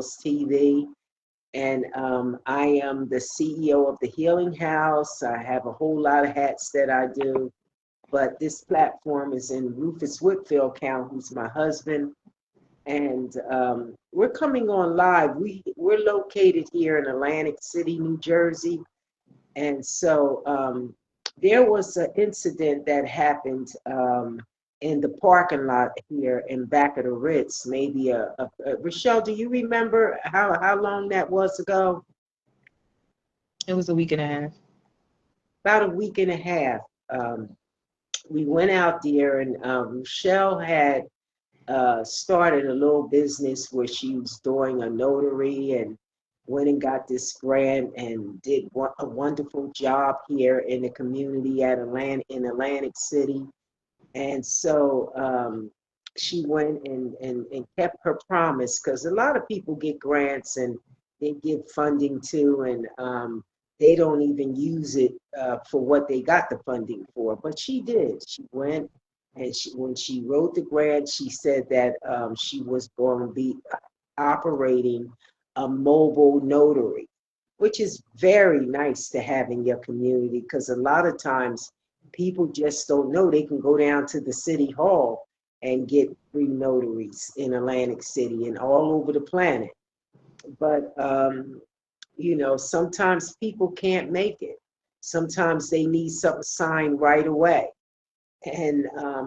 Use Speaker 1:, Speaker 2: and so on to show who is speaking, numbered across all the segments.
Speaker 1: TV, and I am the CEO of the Healing House. I have a whole lot of hats that I do, but this platform is in Rufus Whitfield County, who's my husband, and we're coming on live. We're located here in Atlantic City, New Jersey, and so there was an incident that happened in the parking lot here in back of the Ritz. Maybe Rochelle, do you remember how long that was ago?
Speaker 2: It was a week and a half.
Speaker 1: About a week and a half. Um, we went out there, and Rochelle had started a little business where she was doing a notary and went and got this grant and did a wonderful job here in the community in Atlantic City. And so she went and kept her promise, because a lot of people get grants and they get funding too, and they don't even use it for what they got the funding for. But she did. She went, and when she wrote the grant, she said that she was going to be operating a mobile notary, which is very nice to have in your community, because a lot of times people just don't know they can go down to the city hall and get free notaries in Atlantic City and all over the planet. But sometimes people can't make it. Sometimes they need something signed right away. And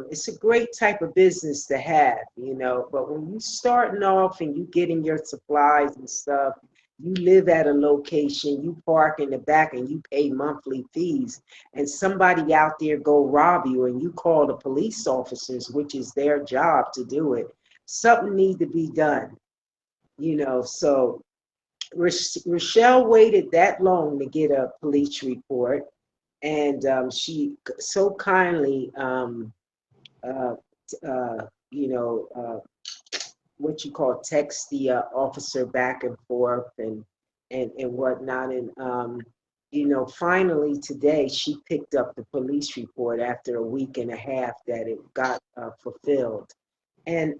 Speaker 1: it's a great type of business to have, but when you starting off and you getting your supplies and stuff, you live at a location, you park in the back and you pay monthly fees, and somebody out there go rob you and you call the police officers, which is their job to do it. Something needs to be done, so Rochelle waited that long to get a police report, and she so kindly, uh, uh, you know, what you call text the officer back and forth and whatnot. And, finally today she picked up the police report after a week and a half that it got fulfilled. And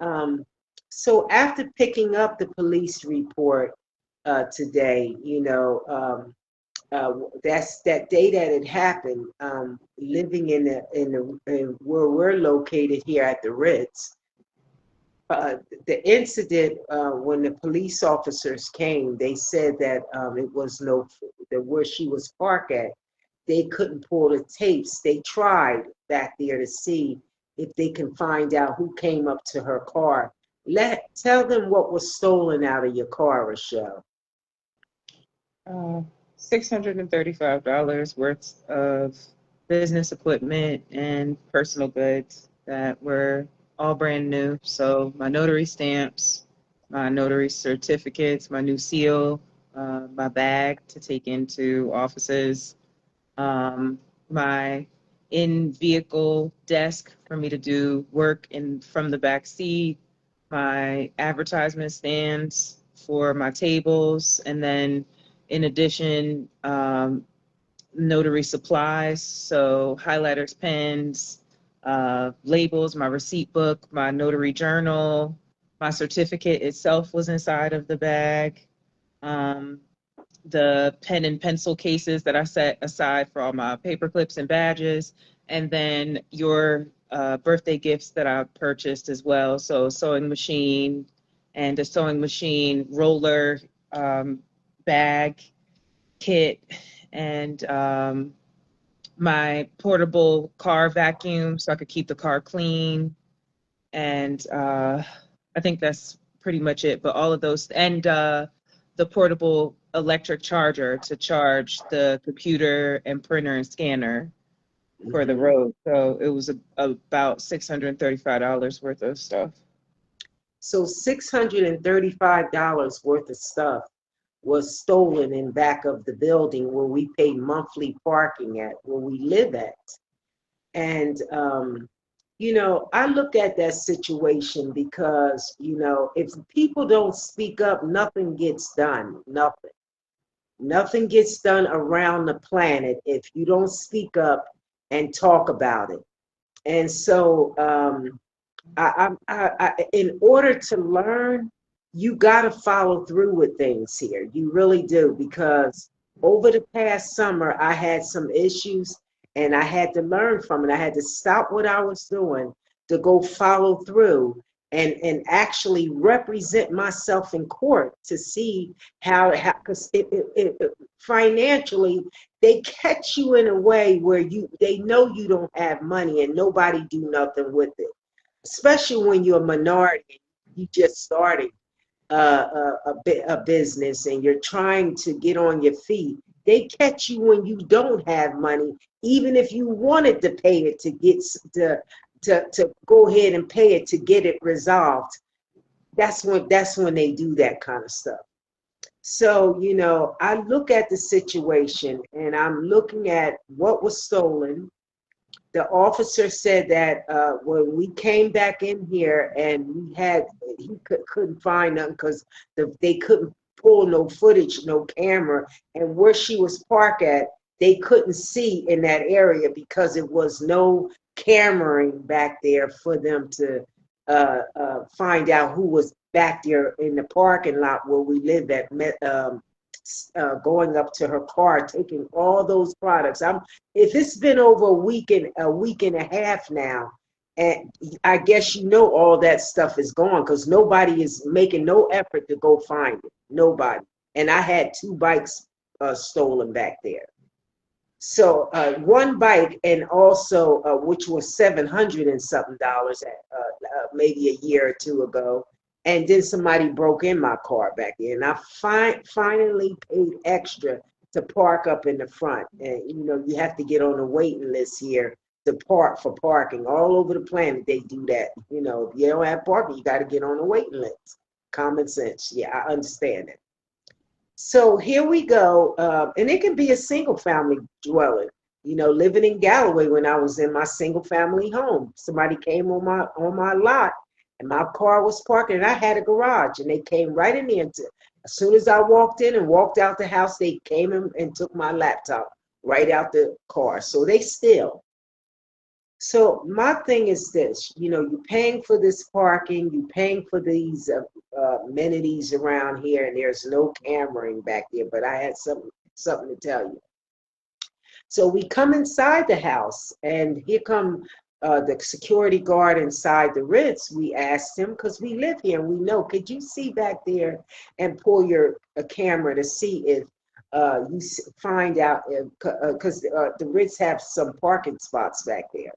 Speaker 1: so after picking up the police report today, that's that day that it happened. Living in where we're located here at the Ritz, the incident when the police officers came, they said that it was that where she was parked at, they couldn't pull the tapes. They tried back there to see if they can find out who came up to her car. Tell them what was stolen out of your car, Rochelle.
Speaker 2: Uh, $635 worth of business equipment and personal goods that were all brand new. So my notary stamps, my notary certificates, my new seal, my bag to take into offices, my in-vehicle desk for me to do work from the back seat, my advertisement stands for my tables, and then in addition, notary supplies, so highlighters, pens, labels, my receipt book, my notary journal, my certificate itself was inside of the bag. Um, the pen and pencil cases that I set aside for all my paper clips and badges, and then your birthday gifts that I purchased as well. So sewing machine and a sewing machine roller, bag, kit, and my portable car vacuum so I could keep the car clean. And I think that's pretty much it. But all of those, and the portable electric charger to charge the computer and printer and scanner for the
Speaker 1: Mhm.
Speaker 2: road. So it was about $635 worth of stuff.
Speaker 1: So $635 worth of stuff was stolen in back of the building where we pay monthly parking at, where we live at. And, I look at that situation because, if people don't speak up, nothing gets done. Nothing. Nothing gets done around the planet if you don't speak up and talk about it. And so, in order to learn, you got to follow through with things here. You really do, because over the past summer, I had some issues and I had to learn from it. I had to stop what I was doing to go follow through and actually represent myself in court to see how, because financially, they catch you in a way where they know you don't have money and nobody do nothing with it, especially when you're a minority, you just started a business and you're trying to get on your feet. They catch you when you don't have money, even if you wanted to pay it to get to go ahead and pay it to get it resolved. That's when they do that kind of stuff. So, I look at the situation and I'm looking at what was stolen. The officer said that when we came back in here and couldn't find nothing because they couldn't pull no footage, no camera, and where she was parked at, they couldn't see in that area because it was no cameraing back there for them to find out who was back there in the parking lot where we live at, going up to her car, taking all those products. If it's been over a week and a half now, and I guess all that stuff is gone because nobody is making no effort to go find it. Nobody. And I had two bikes stolen back there. So one bike, and also which was $700 and something dollars, maybe a year or two ago, and then somebody broke in my car back there, and I finally paid extra to park up in the front. And you have to get on a waiting list here to park for parking. All over the planet they do that. If you don't have parking, you got to get on a waiting list. Common sense. Yeah, I understand it. So here we go, and it can be a single family dwelling. Living in Galloway when I was in my single family home, somebody came on my lot, and my car was parked, and I had a garage, and they came right in there. As soon as I walked in and walked out the house, they came in and took my laptop right out the car. So they still. So my thing is this, you're paying for this parking, you're paying for these amenities around here, and there's no cameraing back there. But I had something to tell you. So we come inside the house, and here come the security guard inside the Ritz. We asked him, because we live here and we know, could you see back there and pull your camera to see if find out, because the Ritz have some parking spots back there.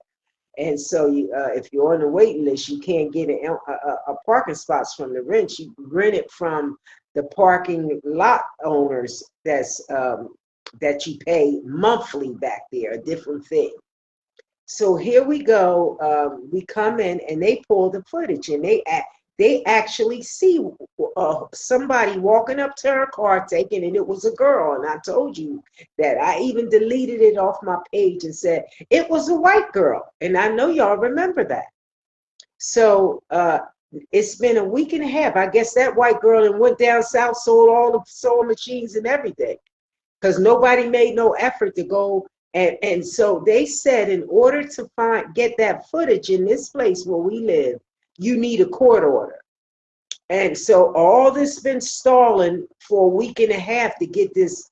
Speaker 1: And so if you're on the waiting list, you can't get a parking spots from the rent. You rent it from the parking lot owners that you pay monthly back there, a different thing. So here we go. We come in and they pull the footage, and they actually see somebody walking up to her car taking, and it was a girl. And I told you that I even deleted it off my page and said it was a white girl. And I know y'all remember that. So it's been a week and a half. I guess that white girl and went down south, sold all the sewing machines and everything, because nobody made no effort to go. And so they said in order to get that footage in this place where we live, you need a court order. And so all this been stalling for a week and a half to get this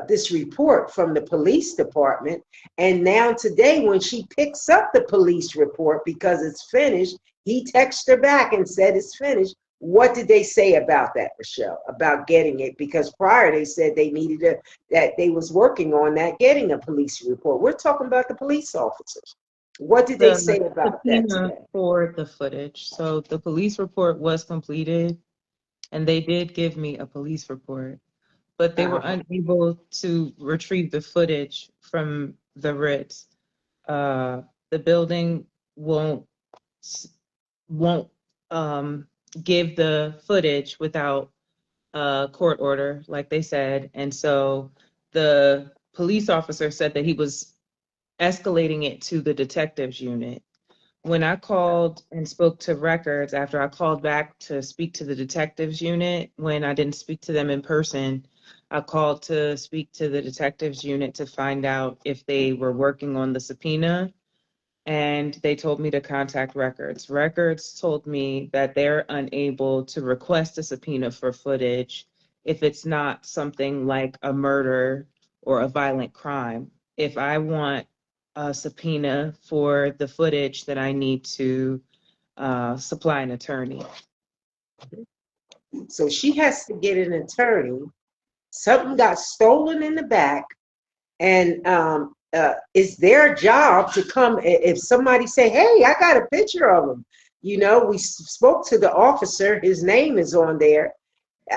Speaker 1: this report from the police department. And now today, when she picks up the police report because it's finished, he texted her back and said it's finished. What did they say about that, Michelle, about getting it? Because prior they said they needed that they was working on that, getting a police report. We're talking about the police officers. What did they say about that
Speaker 2: Subpoena
Speaker 1: today?
Speaker 2: for the footage. So the police report was completed, and they did give me a police report, but they were
Speaker 1: Uh-huh.
Speaker 2: unable to retrieve the footage from the Ritz. Uh, the building won't give the footage without a court order, like they said. And so the police officer said that he was escalating it to the detectives unit. When I called and spoke to records, after I called back to speak to the detectives unit, when I didn't speak to them in person, I called to speak to the detectives unit to find out if they were working on the subpoena. and they told me to contact Records. Records told me that they're unable to request a subpoena for footage if it's not something like a murder or a violent crime. If I want a subpoena for the footage, then I need to supply an attorney.
Speaker 1: So she has to get an attorney. Something got stolen in the back, and it's their job to come. If somebody say, "Hey, I got a picture of him," we spoke to the officer. His name is on there.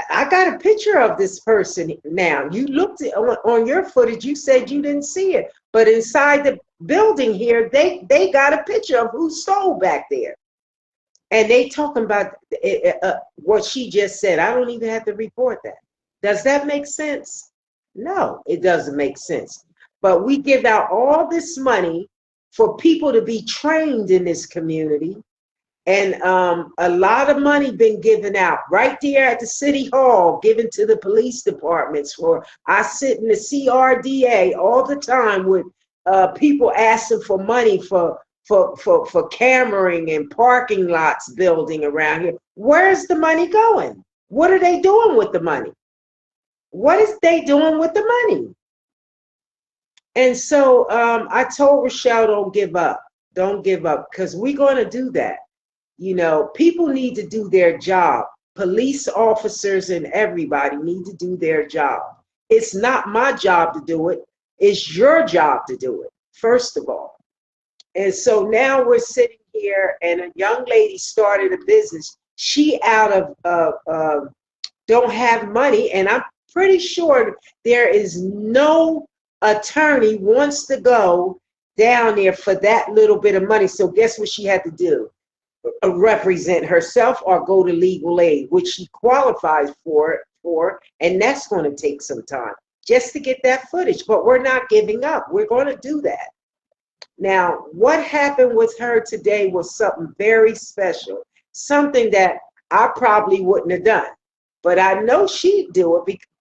Speaker 1: I got a picture of this person. Now you looked on your footage. You said you didn't see it, but inside the building here, they got a picture of who stole back there. And they talking about what she just said. I don't even have to report that. Does that make sense? No, it doesn't make sense. But we give out all this money for people to be trained in this community. And a lot of money been given out right there at the city hall, given to the police departments. For I sit in the CRDA all the time with people asking for money for cameraing and parking lots building around here. Where's the money going? What are they doing with the money? What is they doing with the money? And so I told Rochelle, don't give up. Don't give up, because we're going to do that. People need to do their job. Police officers and everybody need to do their job. It's not my job to do it. It's your job to do it, first of all. And so now we're sitting here, and a young lady started a business. She out of don't have money, and I'm pretty sure there is no attorney wants to go down there for that little bit of money. So guess what she had to do? Represent herself or go to legal aid, which she qualifies for, and that's going to take some time just to get that footage. But we're not giving up. We're going to do that. Now, what happened with her today was something very special, something that I probably wouldn't have done. But I know she did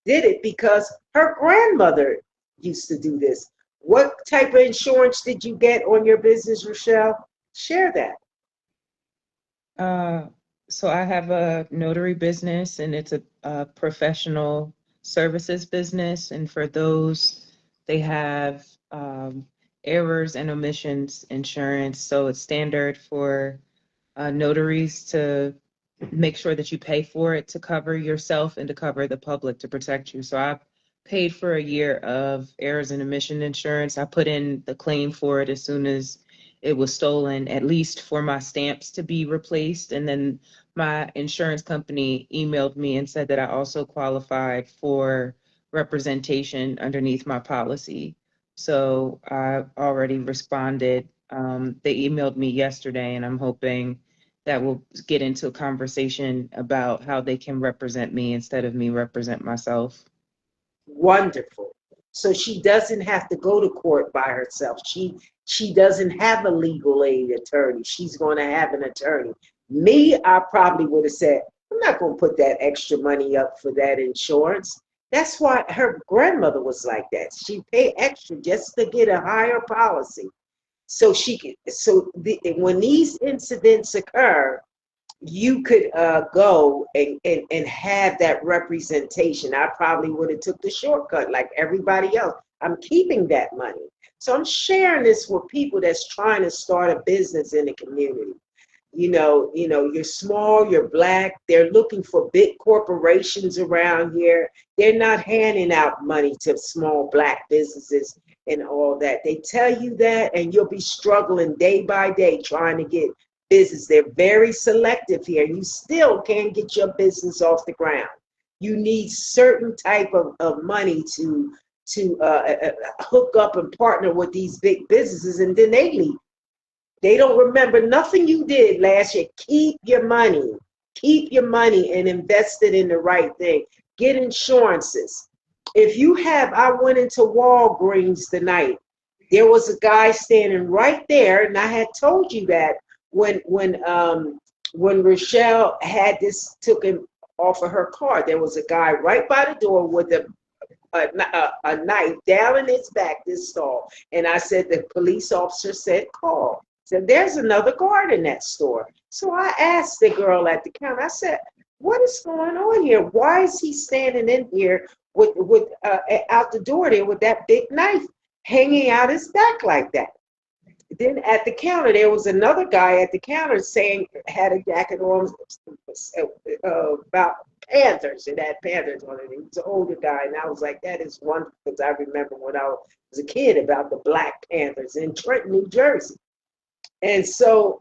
Speaker 1: it because her grandmother used to do this. What type of insurance did you get on your business, Rochelle? Share that.
Speaker 2: So I have a notary business, and it's a professional services business. And for those, they have errors and omissions insurance. So it's standard for notaries to make sure that you pay for it to cover yourself and to cover the public to protect you. So I paid for a year of errors and omission insurance. I put in the claim for it as soon as it was stolen, at least for my stamps to be replaced. And then my insurance company emailed me and said that I also qualified for representation underneath my policy. So I already responded. They emailed me yesterday, and I'm hoping that we'll get into a conversation about how they can represent me instead of me represent myself.
Speaker 1: Wonderful. So she doesn't have to go to court by herself. She doesn't have a legal aid attorney. She's going to have an attorney. Me, I probably would have said, I'm not going to put that extra money up for that insurance. That's why her grandmother was like that. She paid extra just to get a higher policy. So when these incidents occur, you could go and have that representation. I probably would have took the shortcut like everybody else. I'm keeping that money. So I'm sharing this with people that's trying to start a business in the community. You're small, you're black. They're looking for big corporations around here. They're not handing out money to small black businesses and all that. They tell you that, and you'll be struggling day by day trying to get business. They're very selective here. You still can't get your business off the ground. You need certain type of money to hook up and partner with these big businesses, and then they leave. They don't remember nothing you did last year. Keep your money. Keep your money and invest it in the right thing. Get insurances. I went into Walgreens tonight. There was a guy standing right there, and I had told you that when Rochelle had this took him off of her car, there was a guy right by the door with a knife down in his back, this stall. And I said, the police officer said, call. So there's another guard in that store. So I asked the girl at the counter, I said, what is going on here? Why is he standing in here with out the door there with that big knife hanging out his back like that? Then at the counter, there was another guy at the counter saying, had a jacket on about Panthers. It had Panthers on it. He was an older guy, and I was like, that is wonderful, because I remember when I was a kid about the Black Panthers in Trenton, New Jersey. And so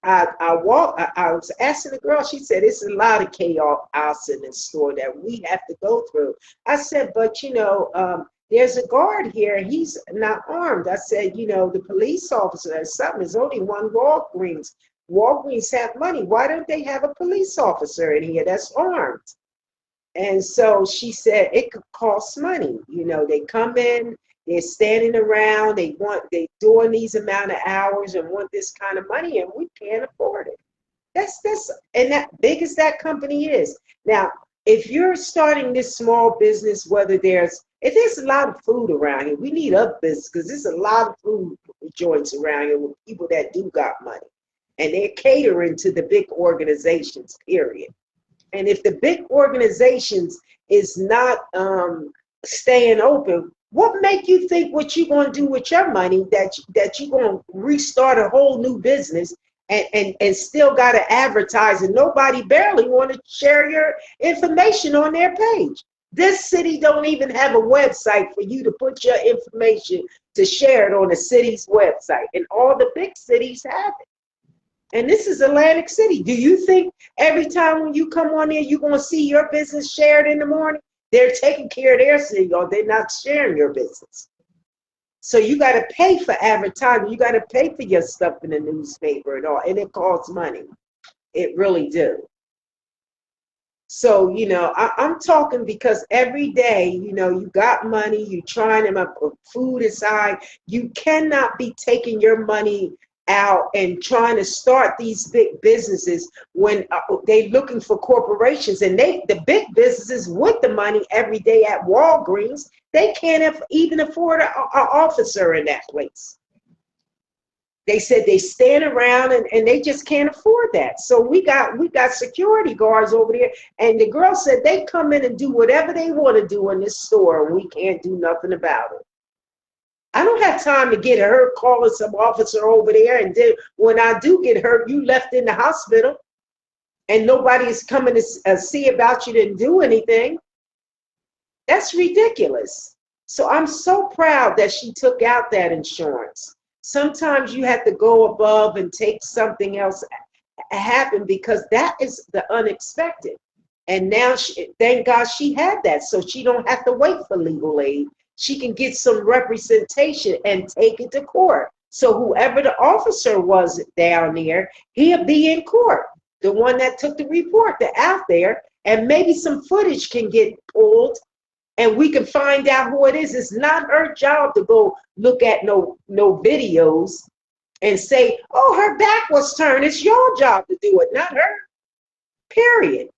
Speaker 1: I was asking the girl, she said, it's a lot of chaos in this store that we have to go through. I said, but there's a guard here. He's not armed. I said, the police officer or something. There's only one Walgreens. Walgreens have money. Why don't they have a police officer in here that's armed? And so she said it could cost money. They come in, they're standing around, they doing these amount of hours and want this kind of money, and we can't afford it. And that big as that company is. Now, if you're starting this small business, if there's a lot of food around here, we need a business, because there's a lot of food joints around here with people that do got money. And they're catering to the big organizations, period. And if the big organizations is not staying open, what make you think what you're going to do with your money, that you're going to restart a whole new business and still got to advertise, and nobody barely want to share your information on their page? This city don't even have a website for you to put your information to share it on the city's website, and all the big cities have it. And this is Atlantic City. Do you think every time when you come on there, you're going to see your business shared in the morning? They're taking care of their city, or they're not sharing your business. So you got to pay for advertising. You got to pay for your stuff in the newspaper and all, and it costs money. It really do. So, I'm talking because every day, you got money, you trying to put food aside. You cannot be taking your money out and trying to start these big businesses when they looking for corporations, and the big businesses with the money every day at Walgreens, they can't even afford an officer in that place. They said they stand around and they just can't afford that. So we got security guards over there, and the girl said they come in and do whatever they want to do in this store, and we can't do nothing about it. I don't have time to get hurt calling some officer over there, and then when I do get hurt, you left in the hospital and nobody is coming to see about you, didn't do anything. That's ridiculous. So I'm so proud that she took out that insurance. Sometimes you have to go above and take something else happen, because that is the unexpected. And now, thank God she had that, so she don't have to wait for legal aid. She can get some representation and take it to court. So whoever the officer was down there, he'll be in court. The one that took the report, they're out there, and maybe some footage can get pulled, and we can find out who it is. It's not her job to go look at no videos and say, oh, her back was turned. It's your job to do it, not her. Period.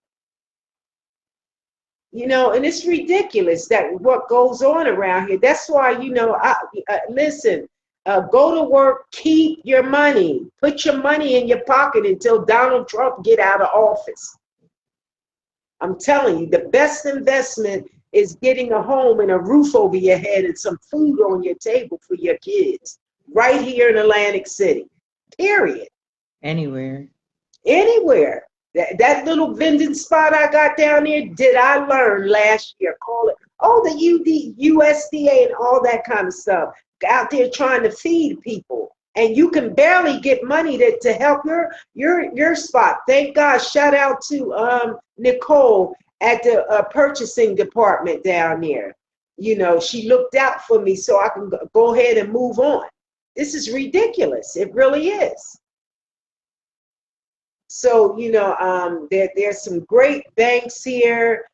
Speaker 1: And it's ridiculous that what goes on around here. That's why, listen, go to work, keep your money, put your money in your pocket until Donald Trump get out of office. I'm telling you, the best investment is getting a home and a roof over your head and some food on your table for your kids right here in Atlantic City, period.
Speaker 2: Anywhere.
Speaker 1: That little vending spot I got down there, did I learn last year? Call it, the USDA and all that kind of stuff. Out there trying to feed people. And you can barely get money to help your spot. Thank God. Shout out to Nicole at the purchasing department down there. She looked out for me so I can go ahead and move on. This is ridiculous. It really is. So, there's some great banks here.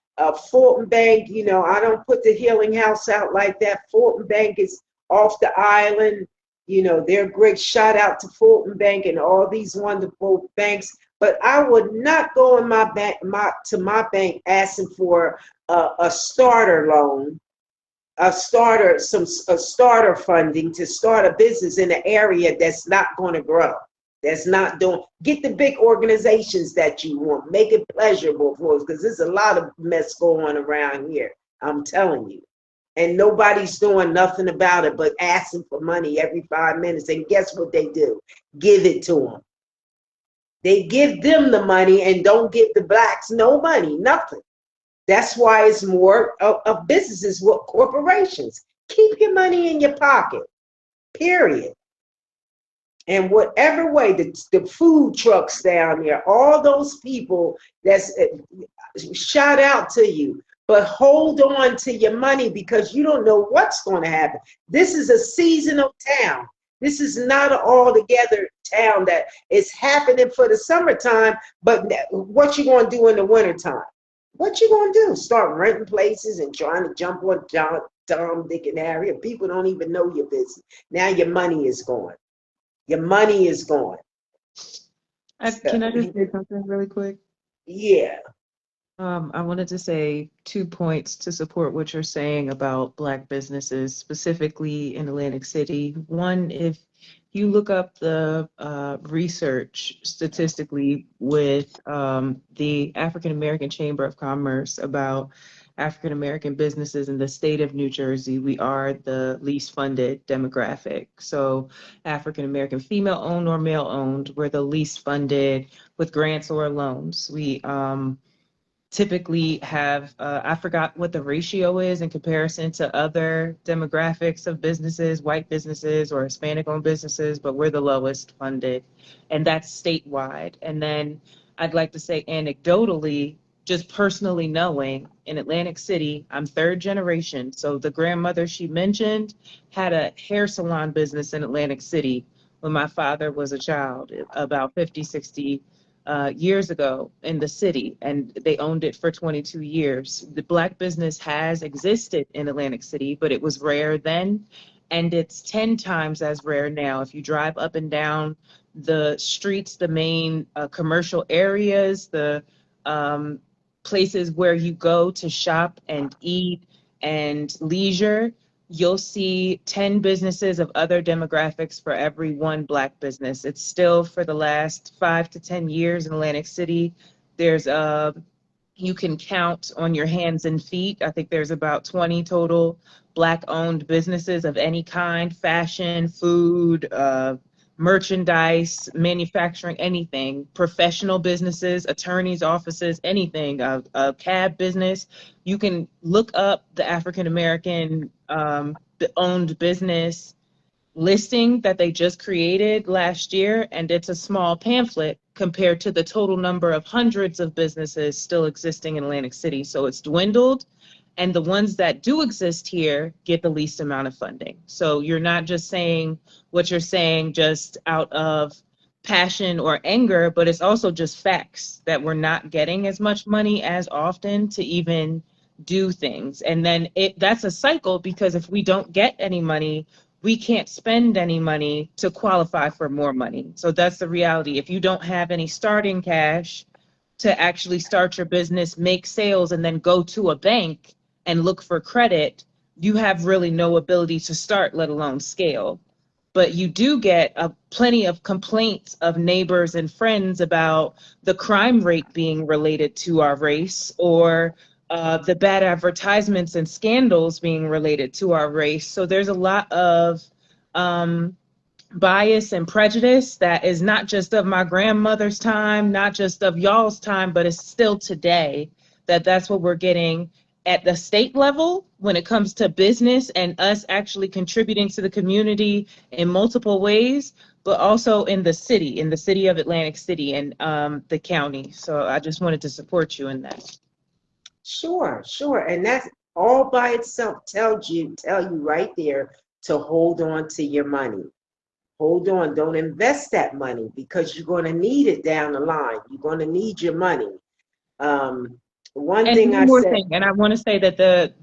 Speaker 1: Fulton Bank, I don't put the Healing House out like that. Fulton Bank is off the island. They're great. Shout out to Fulton Bank and all these wonderful banks. But I would not go in my bank asking for a starter loan a starter funding to start a business in an area that's not going to grow, that's not doing. Get the big organizations that you want, make it pleasurable for us, because there's a lot of mess going on around here. I'm telling you, and nobody's doing nothing about it but asking for money every 5 minutes. And guess what they do? Give it to them. They give them the money and don't give the blacks no money, nothing. That's why it's more of businesses with corporations. Keep your money in your pocket, period. And whatever way, the food trucks down there, all those people, that's shout out to you. But hold on to your money, because you don't know what's going to happen. This is a seasonal town. This is not an all-together town that is happening for the summertime, but what you going to do in the wintertime? What you going to do? Start renting places and trying to jump on Tom, Dick, and Harry, and people don't even know your business. Now your money is gone. Your money is gone.
Speaker 2: Can I just say something really quick?
Speaker 1: Yeah.
Speaker 2: I wanted to say 2 points to support what you're saying about Black businesses, specifically in Atlantic City. One, if you look up the research statistically with the African American Chamber of Commerce about African American businesses in the state of New Jersey, we are the least funded demographic. So African American female owned or male owned, we're the least funded with grants or loans. We typically have, I forgot what the ratio is in comparison to other demographics of businesses, white businesses or Hispanic owned businesses, but we're the lowest funded, and that's statewide. And then I'd like to say anecdotally, just personally knowing in Atlantic City, I'm third generation. So the grandmother she mentioned had a hair salon business in Atlantic City when my father was a child, about 50, 60 years ago in the city, and they owned it for 22 years. The Black business has existed in Atlantic City, but it was rare then, and it's 10 times as rare now. If you drive up and down the streets, the main commercial areas, the places where you go to shop and eat and leisure, you'll see 10 businesses of other demographics for every one Black business. It's still, for the last 5 to 10 years in Atlantic City, there's you can count on your hands and feet. I think there's about 20 total Black owned businesses of any kind: fashion, food, merchandise, manufacturing, anything, professional businesses, attorneys' offices, anything, a cab business. You can look up the African American owned business listing that they just created last year, and it's a small pamphlet compared to the total number of hundreds of businesses still existing in Atlantic City. So it's dwindled, and the ones that do exist here get the least amount of funding. So you're not just saying what you're saying just out of passion or anger, but it's also just facts that we're not getting as much money as often to even do things. And then that's a cycle, because if we don't get any money, we can't spend any money to qualify for more money. So that's the reality. If you don't have any starting cash to actually start your business, make sales, and then go to a bank and look for credit, you have really no ability to start, let alone scale. But you do get plenty of complaints of neighbors and friends about the crime rate being related to our race, or the bad advertisements and scandals being related to our race. So there's a lot of bias and prejudice that is not just of my grandmother's time, not just of y'all's time, but it's still today. That's what we're getting at the state level when it comes to business and us actually contributing to the community in multiple ways, but also in the city of Atlantic City and the county. So I just wanted to support you in that.
Speaker 1: Sure, sure. And that's all by itself tell you right there to hold on to your money. Hold on, don't invest that money, because you're going to need it down the line. You're going to need your money. One
Speaker 2: And
Speaker 1: thing I
Speaker 2: one more
Speaker 1: said,
Speaker 2: thing, and I want to say that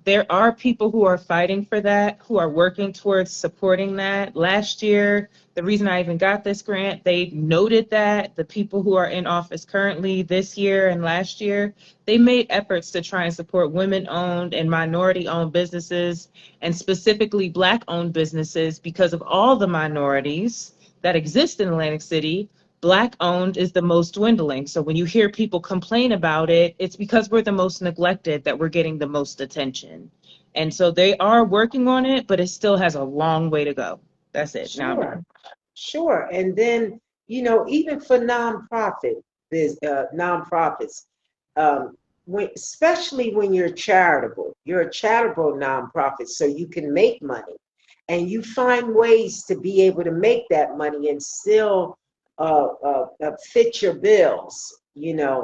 Speaker 2: there are people who are fighting for that, who are working towards supporting that. Last year, the reason I even got this grant, they noted that the people who are in office currently this year and last year, they made efforts to try and support women-owned and minority-owned businesses, and specifically Black-owned businesses, because of all the minorities that exist in Atlantic City. Black owned is the most dwindling. So when you hear people complain about it, it's because we're the most neglected that we're getting the most attention. And so they are working on it, but it still has a long way to go. That's it. Now I'm
Speaker 1: sure,
Speaker 2: done.
Speaker 1: sure. And then, even for nonprofits, especially when you're a charitable nonprofit, so you can make money, and you find ways to be able to make that money and still fit your bills.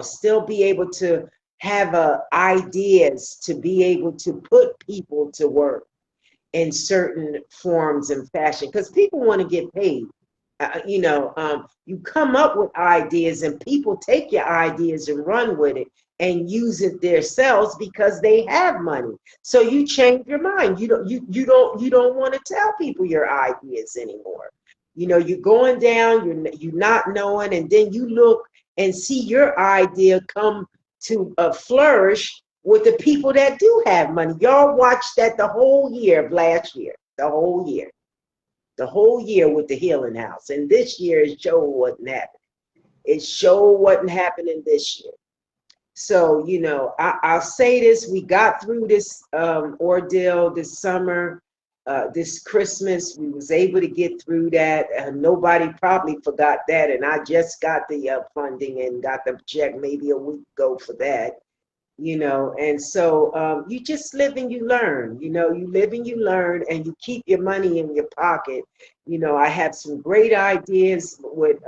Speaker 1: Still be able to have ideas to be able to put people to work in certain forms and fashion because people want to get paid. You come up with ideas and people take your ideas and run with it and use it themselves because they have money. So you change your mind. You don't want to tell people your ideas anymore. You're going down, you're not knowing, and then you look and see your idea come to flourish with the people that do have money. Y'all watched that the whole year of last year, the whole year with the Healing House. And this year it sure wasn't happening. It sure wasn't happening this year. So, I'll say this, we got through this ordeal this summer, this Christmas. We was able to get through that. Nobody probably forgot that. And I just got the funding and got the check maybe a week ago for that. And so you just live and you learn. You live and you learn, and you keep your money in your pocket. I have some great ideas with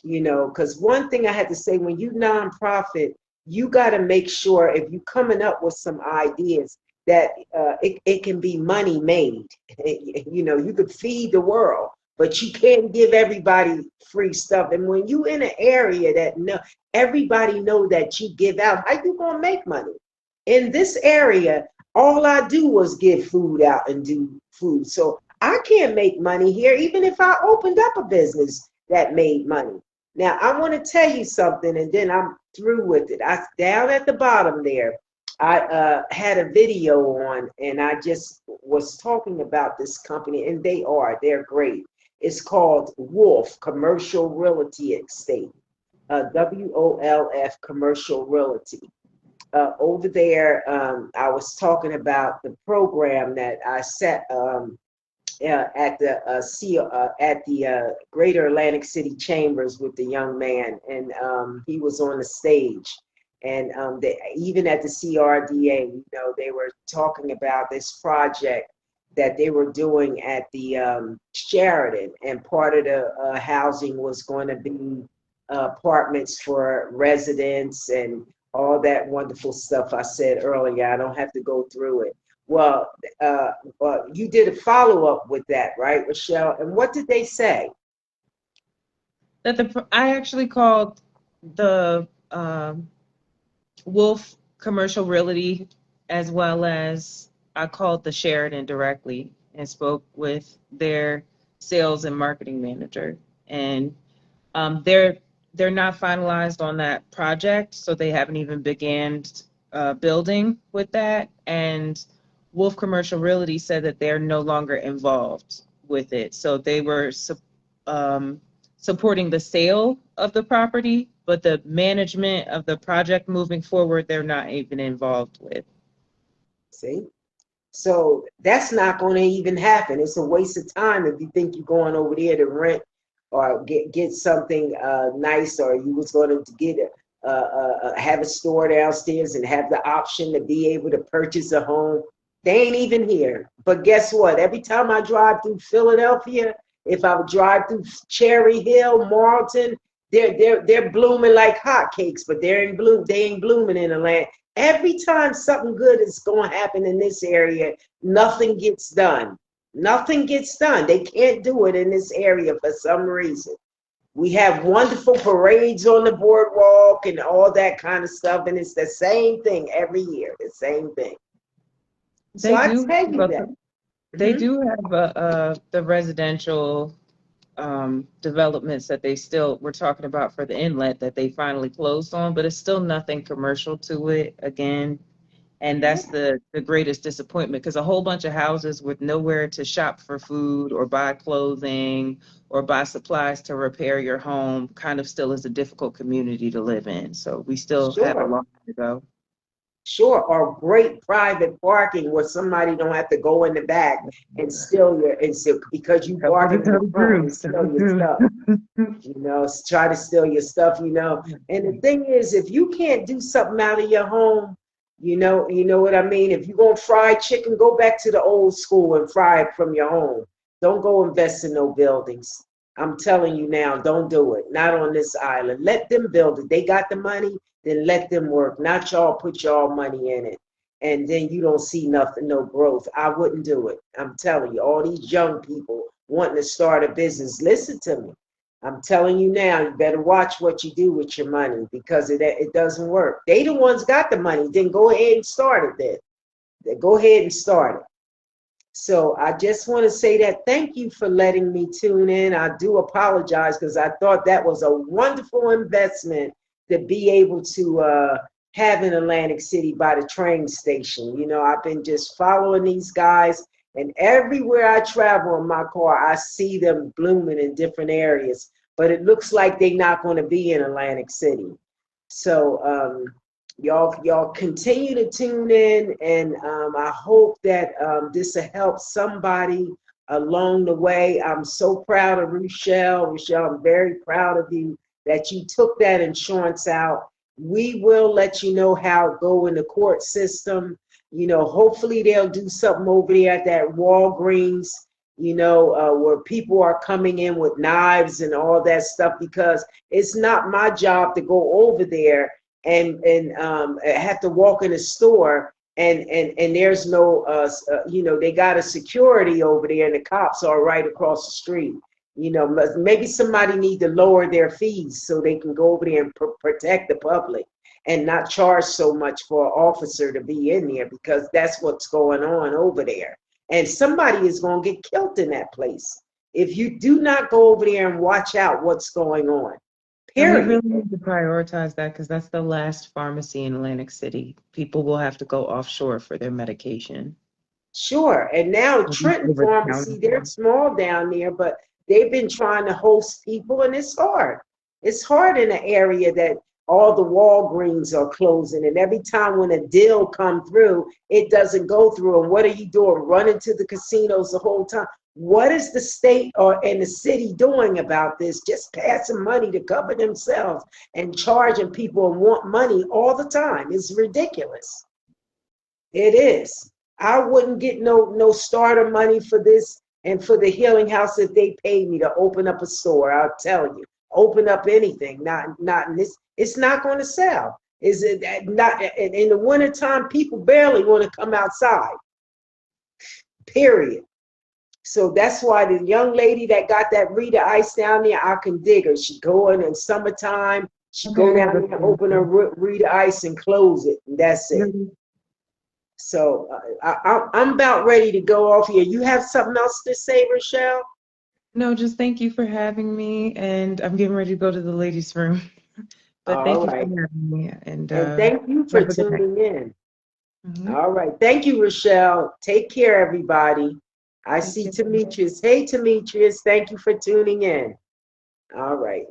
Speaker 1: because one thing I had to say, when you nonprofit, you got to make sure if you coming up with some ideas that it can be money made. You could feed the world, but you can't give everybody free stuff. And when you in an area that everybody know that you give out, how you gonna make money? In this area, all I do was give food out and do food. So I can't make money here, even if I opened up a business that made money. Now I want to tell you something, and then I'm through with it. I down at the bottom there, I had a video on, and I just was talking about this company, and they're great. It's called Wolf Commercial Realty Estate, WOLF Commercial Realty. Over there, I was talking about the program that I set at the Greater Atlantic City Chambers with the young man, and he was on the stage. And even at the CRDA, they were talking about this project that they were doing at the Sheridan, and part of the housing was going to be apartments for residents and all that wonderful stuff I said earlier. I don't have to go through it. Well, you did a follow-up with that, right, Rochelle? And what did they say?
Speaker 2: That I actually called the Wolf Commercial Realty, as well as I called the Sheridan directly and spoke with their sales and marketing manager. And they're not finalized on that project, so they haven't even began building with that. And Wolf Commercial Realty said that they're no longer involved with it. So they were supporting the sale of the property, but the management of the project moving forward, they're not even involved with.
Speaker 1: See? So that's not going to even happen. It's a waste of time if you think you're going over there to rent or get something nice, or you was going to get have a store downstairs and have the option to be able to purchase a home. They ain't even here. But guess what? Every time I drive through Philadelphia, if I drive through Cherry Hill, Marlton, they're blooming like hotcakes, but they're in bloom. They ain't blooming in the land. Every time something good is going to happen in this area, nothing gets done. Nothing gets done. They can't do it in this area for some reason. We have wonderful parades on the boardwalk and all that kind of stuff, and it's the same thing every year, the same thing. So
Speaker 2: They
Speaker 1: I
Speaker 2: do,
Speaker 1: tell you
Speaker 2: but
Speaker 1: that.
Speaker 2: they
Speaker 1: Mhm.
Speaker 2: do have the residential developments that they still were talking about for the inlet that they finally closed on, but it's still nothing commercial to it again. And that's the greatest disappointment because a whole bunch of houses with nowhere to shop for food or buy clothing or buy supplies to repair your home kind of still is a difficult community to live in. So we still have a
Speaker 1: Sure.
Speaker 2: long way to go.
Speaker 1: Sure, or great private parking where somebody don't have to go in the back and steal your and steal, because you
Speaker 2: Tell
Speaker 1: parking in the
Speaker 2: the
Speaker 1: front and
Speaker 2: truth. Tell
Speaker 1: steal
Speaker 2: the
Speaker 1: your stuff.
Speaker 2: truth.
Speaker 1: Try to steal your stuff. And the thing is, if you can't do something out of your home, you know what I mean? If you're gonna fry chicken, go back to the old school and fry it from your home. Don't go invest in no buildings. I'm telling you now, don't do it. Not on this island. Let them build it. They got the money, then let them work. Not y'all put y'all money in it. And then you don't see nothing, no growth. I wouldn't do it. I'm telling you, all these young people wanting to start a business, listen to me. I'm telling you now, you better watch what you do with your money because it doesn't work. They the ones got the money. Then go ahead and start it then. Then go ahead and start it. So I just want to say that thank you for letting me tune in. I do apologize because I thought that was a wonderful investment to be able to have in Atlantic City by the train station. I've been just following these guys, and everywhere I travel in my car, I see them blooming in different areas. But it looks like they're not going to be in Atlantic City. So y'all continue to tune in, and I hope that this will help somebody along the way. I'm so proud of Rochelle. Rochelle, I'm very proud of you that you took that insurance out. We will let you know how it go in the court system. Hopefully they'll do something over there at that Walgreens, where people are coming in with knives and all that stuff, because it's not my job to go over there and have to walk in a store and there's no they got a security over there and the cops are right across the street. Maybe somebody need to lower their fees so they can go over there and protect the public and not charge so much for an officer to be in there, because that's what's going on over there. And somebody is going to get killed in that place if you do not go over there and watch out what's going on.
Speaker 2: And we
Speaker 1: Period.
Speaker 2: really need to prioritize that because that's the last pharmacy in Atlantic City. People will have to go offshore for their medication.
Speaker 1: Sure. And now Trenton
Speaker 2: Over the
Speaker 1: Pharmacy, they're
Speaker 2: counter.
Speaker 1: small down there, but they've been trying to host people, and it's hard. It's hard in an area that all the Walgreens are closing, and every time when a deal come through, it doesn't go through. And what are you doing? Running to the casinos the whole time. What is the state or and the city doing about this? Just passing money to cover themselves and charging people and want money all the time. It's ridiculous. It is. I wouldn't get no starter money for this and for the healing house if they paid me to open up a store. I'll tell you, open up anything. Not in this. It's not going to sell. Is it not in the wintertime? People barely want to come outside. Period. So that's why the young lady that got that Rita Ice down there, I can dig her. She go in summertime. She
Speaker 2: Okay,
Speaker 1: go
Speaker 2: I have
Speaker 1: down
Speaker 2: a
Speaker 1: there, open her Rita Ice, and close it. And that's it. So I'm about ready to go off here. You have something else to say, Rochelle?
Speaker 2: No, just thank you for having me, and I'm getting ready to go to the ladies' room. But thank
Speaker 1: All
Speaker 2: you for
Speaker 1: right.
Speaker 2: having me, and
Speaker 1: And thank you for
Speaker 2: have a good night.
Speaker 1: tuning in.
Speaker 2: Mhm.
Speaker 1: All right. Thank you, Rochelle. Take care, everybody. I
Speaker 2: Take
Speaker 1: see
Speaker 2: care.
Speaker 1: Demetrius. Hey, Demetrius. Thank you for tuning in. All right.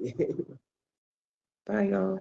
Speaker 2: Bye, y'all.